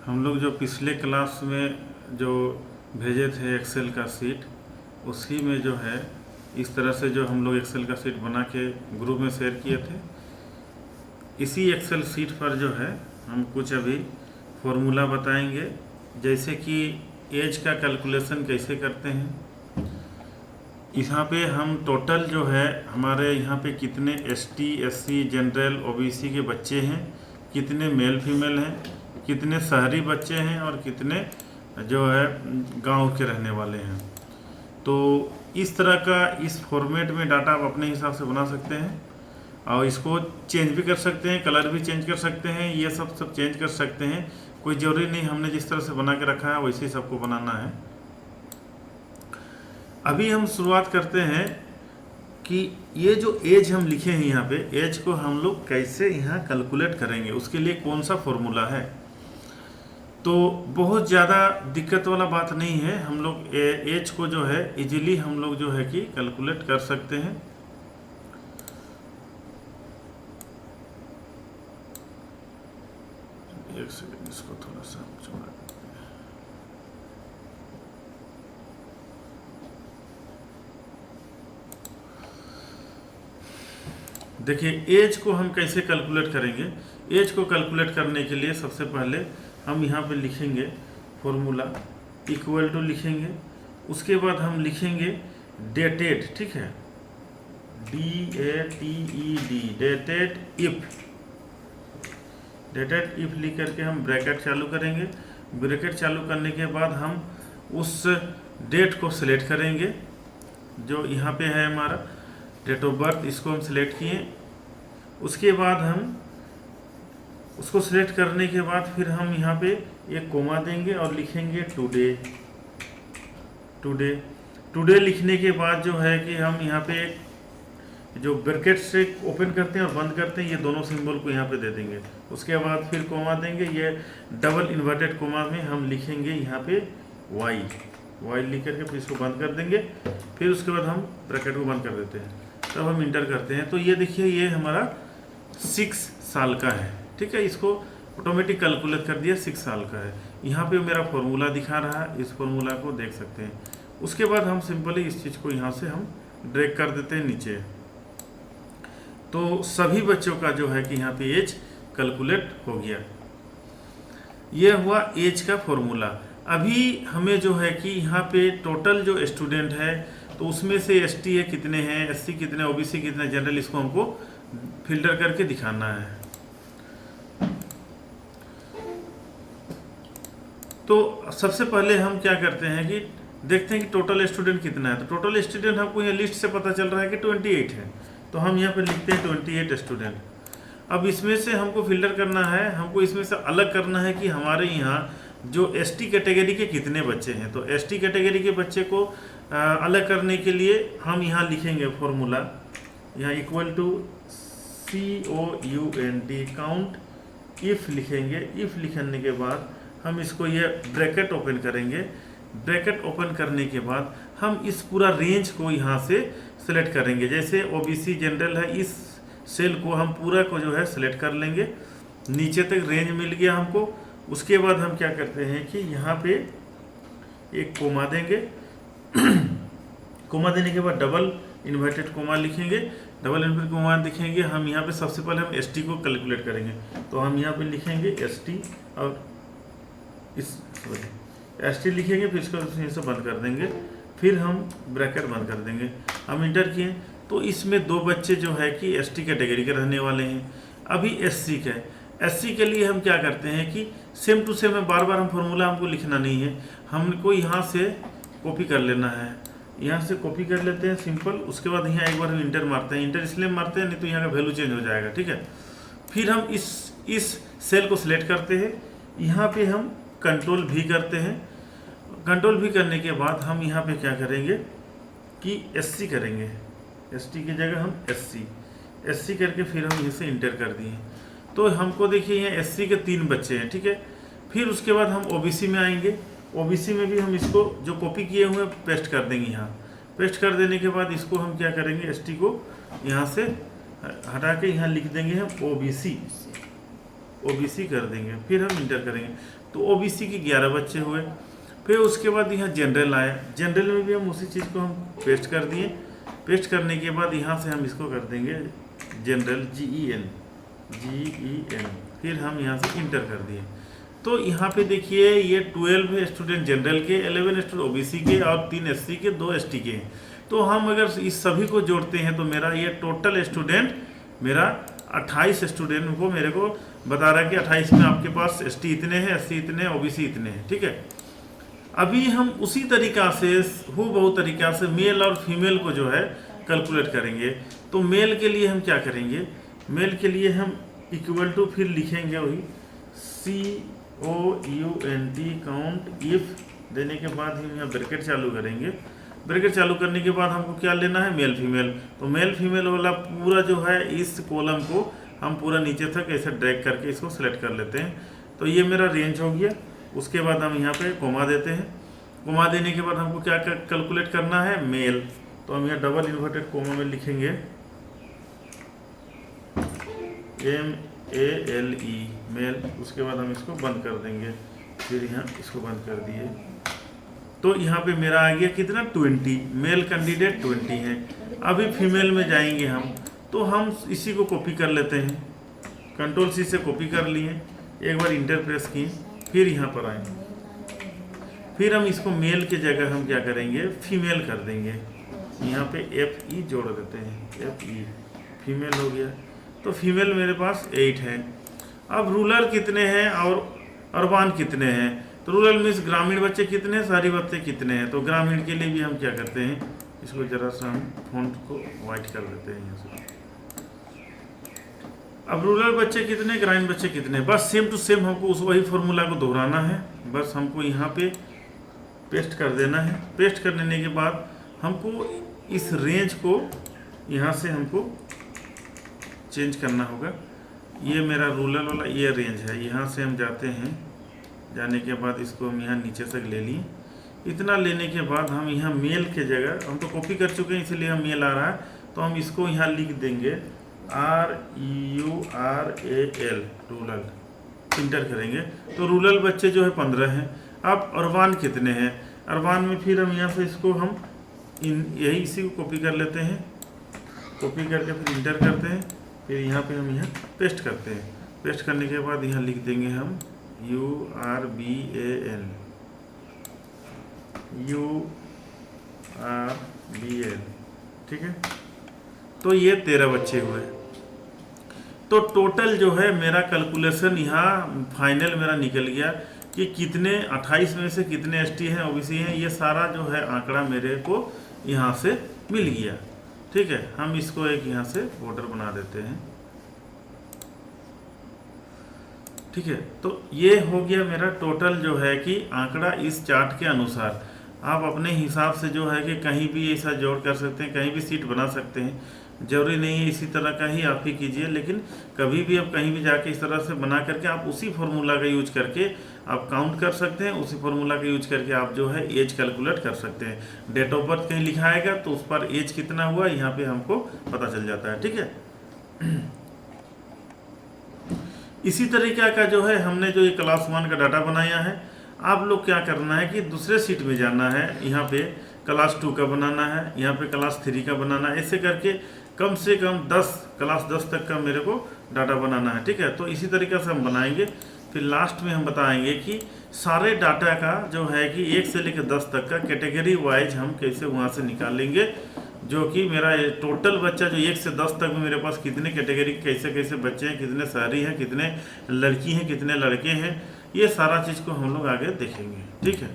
हम लोग जो पिछले क्लास में जो भेजे थे एक्सेल का सीट, उसी में जो है इस तरह से जो हम लोग एक्सेल का सीट बना के ग्रुप में शेयर किए थे, इसी एक्सेल सीट पर जो है हम कुछ अभी फॉर्मूला बताएंगे, जैसे कि एज का कैलकुलेशन कैसे करते हैं। यहाँ पे हम टोटल जो है हमारे यहाँ पे कितने एसटी, एससी, जनरल, ओबीसी के बच्चे हैं, कितने मेल फीमेल हैं, कितने शहरी बच्चे हैं और कितने जो है गांव के रहने वाले हैं। तो इस तरह का इस फॉर्मेट में डाटा आप अपने हिसाब से बना सकते हैं और इसको चेंज भी कर सकते हैं, कलर भी चेंज कर सकते हैं, ये सब चेंज कर सकते हैं। कोई ज़रूरी नहीं हमने जिस तरह से बना के रखा है वैसे ही सबको बनाना है। अभी हम शुरुआत करते हैं कि ये जो एज हम लिखे हैं यहाँ पे, एज को हम लोग कैसे यहाँ कैलकुलेट करेंगे, उसके लिए कौन सा फॉर्मूला है। तो बहुत ज़्यादा दिक्कत वाला बात नहीं है, हम लोग एज को जो है इजीली हम लोग जो है कि कैलकुलेट कर सकते हैं। एक सेकंड, इसको थोड़ा सा चौड़ा करते हैं। देखिए एज को हम कैसे कैलकुलेट करेंगे। एज को कैलकुलेट करने के लिए सबसे पहले हम यहाँ पे लिखेंगे फॉर्मूला इक्वल टू लिखेंगे, उसके बाद हम लिखेंगे डेटेड, ठीक है, DATED, डेटेड इफ लिख करके हम ब्रैकेट चालू करेंगे। ब्रैकेट चालू करने के बाद हम उस डेट को सिलेक्ट करेंगे जो यहाँ पे है हमारा डेट ऑफ बर्थ, इसको हम सिलेक्ट किए। उसके बाद हम उसको सिलेक्ट करने के बाद फिर हम यहाँ पे एक कोमा देंगे और लिखेंगे टुडे लिखने के बाद जो है कि हम यहाँ पे जो ब्रैकेट से ओपन करते हैं और बंद करते हैं, ये दोनों सिंबल को यहाँ पे दे देंगे। उसके बाद फिर कोमा देंगे, ये डबल इन्वर्टेड कोमा में हम लिखेंगे यहाँ पे वाई लिख करके फिर इसको बंद कर देंगे। फिर उसके बाद हम ब्रैकेट को बंद कर देते हैं, तब हम इंटर करते हैं। तो ये देखिए ये हमारा 6 साल का है, ठीक है, इसको ऑटोमेटिक कैलकुलेट कर दिया, 6 साल का है। यहाँ पे मेरा फॉर्मूला दिखा रहा है, इस फॉर्मूला को देख सकते हैं। उसके बाद हम सिंपली इस चीज़ को यहाँ से हम ड्रैग कर देते हैं नीचे। तो सभी बच्चों का जो है कि यहाँ पे एज कैलकुलेट हो गया। ये हुआ एज का फॉर्मूला। अभी हमें जो है कि यहाँ पे टोटल जो स्टूडेंट है तो उसमें से एसटी है कितने हैं, एससी कितने, ओबीसी कितने, जनरल, इसको हमको फिल्टर करके दिखाना है। तो सबसे पहले हम क्या करते हैं कि देखते हैं कि टोटल स्टूडेंट कितना है। तो टोटल स्टूडेंट हमको यहाँ लिस्ट से पता चल रहा है कि 28 है, तो हम यहाँ पे लिखते हैं 28 स्टूडेंट। अब इसमें से हमको फिल्टर करना है, हमको इसमें से अलग करना है कि हमारे यहाँ जो एसटी कैटेगरी के कितने बच्चे हैं। तो एसटी कैटेगरी के बच्चे को अलग करने के लिए हम यहाँ लिखेंगे फॉर्मूला, यहाँ equal to COUNT count if लिखेंगे। इफ़ लिखने के बाद हम इसको ये ब्रैकेट ओपन करेंगे। ब्रैकेट ओपन करने के बाद हम इस पूरा रेंज को यहाँ से सेलेक्ट करेंगे। जैसे ओबीसी जनरल है, इस सेल को हम पूरा को जो है सेलेक्ट कर लेंगे, नीचे तक रेंज मिल गया हमको। उसके बाद हम क्या करते हैं कि यहाँ पे एक कोमा देंगे। कोमा देने के बाद डबल इन्वर्टेड कोमा लिखेंगे। डबल इन्वर्टेड कोमा लिखेंगे हम यहाँ पे सबसे पहले हम एसटी को कैलकुलेट करेंगे। तो हम यहाँ पे लिखेंगे एसटी और इस एसटी लिखेंगे, फिर इसको यहीं से बंद कर देंगे, फिर हम ब्रैकेट बंद कर देंगे। हम इंटर किए तो इसमें 2 बच्चे जो है कि एसटी कैटेगरी के रहने वाले हैं। अभी एससी का है, एससी के लिए हम क्या करते हैं कि सेम टू सेम है, बार बार हम फॉर्मूला हमको लिखना नहीं है, हमको यहाँ से कॉपी कर लेना है। यहाँ से कॉपी कर लेते हैं सिंपल। उसके बाद यहाँ एक बार हम इंटर मारते हैं। इंटर इसलिए मारते हैं नहीं तो यहाँ का वैल्यू चेंज हो जाएगा, ठीक है। फिर हम इस सेल को सिलेक्ट करते हैं, यहाँ पे हम कंट्रोल भी करते हैं। कंट्रोल भी करने के बाद हम यहाँ पे क्या करेंगे कि एससी करेंगे, एसटी की जगह हम एससी करके फिर हम इसे इंटर कर दिए। तो हमको देखिए यहाँ एससी के 3 बच्चे हैं, ठीक है। फिर उसके बाद हम ओबीसी में आएंगे। ओबीसी में भी हम इसको जो कॉपी किए हुए पेस्ट कर देंगे। यहाँ पेस्ट कर देने के बाद इसको हम क्या करेंगे, एसटी को यहाँ से हटा के यहाँ लिख देंगे हम ओबीसी कर देंगे, फिर हम इंटर करेंगे। तो ओबीसी के 11 बच्चे हुए। फिर उसके बाद यहाँ जनरल आया, जनरल में भी हम उसी चीज़ को हम पेस्ट कर दिए। पेस्ट करने के बाद यहाँ से हम इसको कर देंगे जनरल GEN, फिर हम यहाँ से इंटर कर दिए। तो यहाँ पे देखिए ये 12 स्टूडेंट जनरल के, 11 स्टूडेंट ओबीसी के और 3 SC के, 2 ST के हैं। तो हम अगर इस सभी को जोड़ते हैं तो मेरा ये टोटल स्टूडेंट मेरा 28 स्टूडेंट को मेरे को बता रहा है कि 28 में आपके पास ST इतने हैं, SC इतने हैं, OBC इतने हैं। ठीक है, अभी हम उसी तरीका से हूबहू तरीका से मेल और फीमेल को जो है कैलकुलेट करेंगे। तो मेल के लिए हम क्या करेंगे, मेल के लिए हम इक्वल टू फिर लिखेंगे वही COUNT काउंट इफ देने के बाद हम यहाँ ब्रैकेट चालू करेंगे। ब्रैकेट चालू करने के बाद हमको क्या लेना है, मेल फीमेल। तो मेल फीमेल वाला पूरा जो है इस कॉलम को हम पूरा नीचे तक ऐसे ड्रैग करके इसको सेलेक्ट कर लेते हैं। तो ये मेरा रेंज हो गया। उसके बाद हम यहाँ पे कोमा देते हैं। कोमा देने के बाद हमको क्या कैलकुलेट करना है, मेल। तो हम यहाँ डबल इन्वर्टेड कोमा में लिखेंगे MALE मेल। उसके बाद हम इसको बंद कर देंगे, फिर यहाँ इसको बंद कर दिए। तो यहाँ पे मेरा आ गया कितना, 20। मेल कैंडिडेट 20 है। अभी फीमेल में जाएंगे हम, तो हम इसी को कॉपी कर लेते हैं। Ctrl+C से कॉपी कर लिए, एक बार इंटर प्रेस किए, फिर यहाँ पर आए, फिर हम इसको मेल के जगह हम क्या करेंगे, फीमेल कर देंगे। यहाँ पे FE जोड़ देते हैं, FE फीमेल हो गया। तो फीमेल मेरे पास 8 है। अब रूरल कितने हैं और अर्बन कितने हैं, तो रूरल मीन्स ग्रामीण बच्चे कितने हैं, शहरी बच्चे कितने हैं। तो ग्रामीण के लिए भी हम क्या करते हैं, इसको जरा सा हम फॉन्ट को वाइट कर देते हैं यहाँ से। अब रूरल बच्चे कितने, ग्रामीण बच्चे कितने, बस सेम टू सेम हमको उस वही फॉर्मूला को दोहराना है। बस हमको यहाँ पे पेस्ट कर देना है। पेस्ट कर देने के बाद हमको इस रेंज को यहाँ से हमको चेंज करना होगा। ये मेरा रूरल वाला ये रेंज है, यहाँ से हम जाते हैं। जाने के बाद इसको हम यहाँ नीचे तक ले लिए। इतना लेने के बाद हम यहाँ मेल के जगह, हम तो कॉपी कर चुके हैं इसलिए हम मेल आ रहा है, तो हम इसको यहाँ लिख देंगे RURAL रूरल, इंटर करेंगे। तो रूरल बच्चे जो है 15 हैं। अब अर्बन कितने हैं, अर्बन में फिर हम यहाँ से इसको हम यही इसी को कॉपी कर लेते हैं। कॉपी करके फिर इंटर करते हैं, फिर यहाँ पे हम यहाँ पेस्ट करते हैं। पेस्ट करने के बाद यहाँ लिख देंगे हम URBAL, ठीक है। तो ये 13 बच्चे हुए। तो टोटल जो है मेरा कैलकुलेशन यहाँ फाइनल मेरा निकल गया कि कितने 28 में से कितने ST हैं, OBC हैं। ये सारा जो है आंकड़ा मेरे को यहाँ से मिल गया। ठीक है, हम इसको एक यहाँ से बॉर्डर बना देते हैं। ठीक है, तो ये हो गया मेरा टोटल जो है कि आंकड़ा इस चार्ट के अनुसार। आप अपने हिसाब से जो है कि कहीं भी ऐसा जोड़ कर सकते हैं, कहीं भी सीट बना सकते हैं। जरूरी नहीं है इसी तरह का ही आप ही कीजिए, लेकिन कभी भी आप कहीं भी जाके इस तरह से बना करके आप उसी फॉर्मूला का यूज करके आप काउंट कर सकते हैं। उसी फॉर्मूला का यूज करके आप जो है एज कैलकुलेट कर सकते हैं। डेट ऑफ बर्थ कहीं लिखा आएगा तो उस पर एज कितना हुआ यहाँ पे हमको पता चल जाता है। ठीक है, इसी तरीका का जो है हमने जो ये क्लास 1 का डाटा बनाया है, आप लोग क्या करना है कि दूसरे सीट में जाना है। यहाँ पे क्लास 2 का बनाना है, यहाँ पे क्लास 3 का बनाना है। ऐसे करके कम से कम 10 क्लास 10 तक का मेरे को डाटा बनाना है। ठीक है, तो इसी तरीके से हम बनाएंगे। फिर लास्ट में हम बताएंगे कि सारे डाटा का जो है कि 1 से लेकर 10 तक का कैटेगरी वाइज हम कैसे वहाँ से निकालेंगे, जो कि मेरा टोटल बच्चा जो 1 से 10 तक में मेरे पास कितने कैटेगरी कैसे कैसे बच्चे हैं, कितने शहरी हैं, कितने लड़की हैं, कितने लड़के हैं, ये सारा चीज़ को हम लोग आगे देखेंगे। ठीक है।